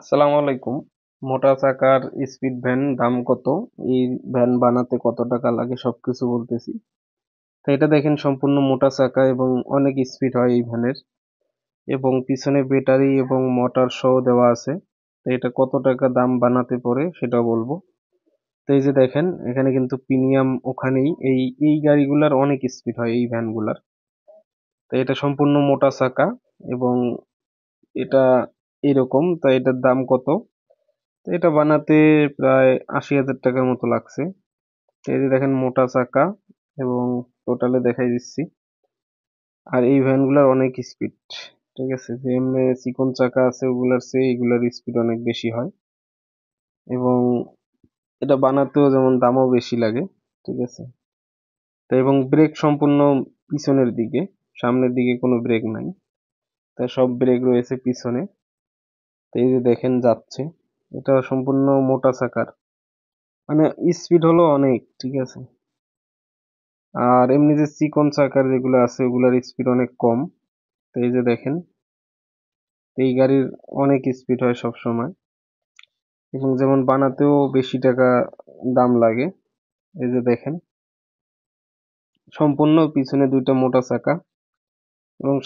আসসালামু আলাইকুম। মোটা চাকার স্পিড ভ্যান দাম কত? এই ভ্যান বানাতে কত টাকা লাগে সবকিছু বলতেছি। তো এটা দেখেন সম্পূর্ণ মোটা চাকা এবং অনেক স্পিড হয় এই ভ্যানের, এবং পিছনে ব্যাটারি এবং মোটর সহ দেওয়া আছে। তো এটা কত টাকা দাম বানাতে পড়ে সেটাও বলবো। তো এই যে দেখেন এখানে কিন্তু প্রিমিয়াম ওখানেই এই গাড়িগুলার অনেক স্পিড হয় এই ভ্যানগুলার। তো এটা সম্পূর্ণ মোটা চাকা এবং এটা এরকম। তা এটার দাম কত? তো এটা বানাতে প্রায় ৮০,০০০ টাকার মতো লাগছে। এই যে দেখেন মোটা চাকা এবং টোটালে দেখাই দিচ্ছি। আর এই ভ্যানগুলার অনেক স্পিড, ঠিক আছে, যে এমনি চিকন চাকা আছে ওগুলার চেয়ে এগুলার স্পিড অনেক বেশি হয়, এবং এটা বানাতেও যেমন দামও বেশি লাগে, ঠিক আছে। তো এবং ব্রেক সম্পূর্ণ পিছনের দিকে, সামনের দিকে কোনো ব্রেক নাই। তাই সব ব্রেক রয়েছে পিছনে। তো এই যে দেখেন যাচ্ছে, এটা সম্পূর্ণ মোটা চাকার, মানে স্পিড হলো অনেক, ঠিক আছে। আর এমনি যে চিকন চাকার যেগুলো আছে ওগুলার স্পিড অনেক কম। তো এই যে দেখেন এই গাড়ির অনেক স্পিড হয় সব সময়, এবং যেমন বানাতেও বেশি টাকা দাম লাগে। এই যে দেখেন সম্পূর্ণ পিছনে দুইটা মোটা চাকা এবং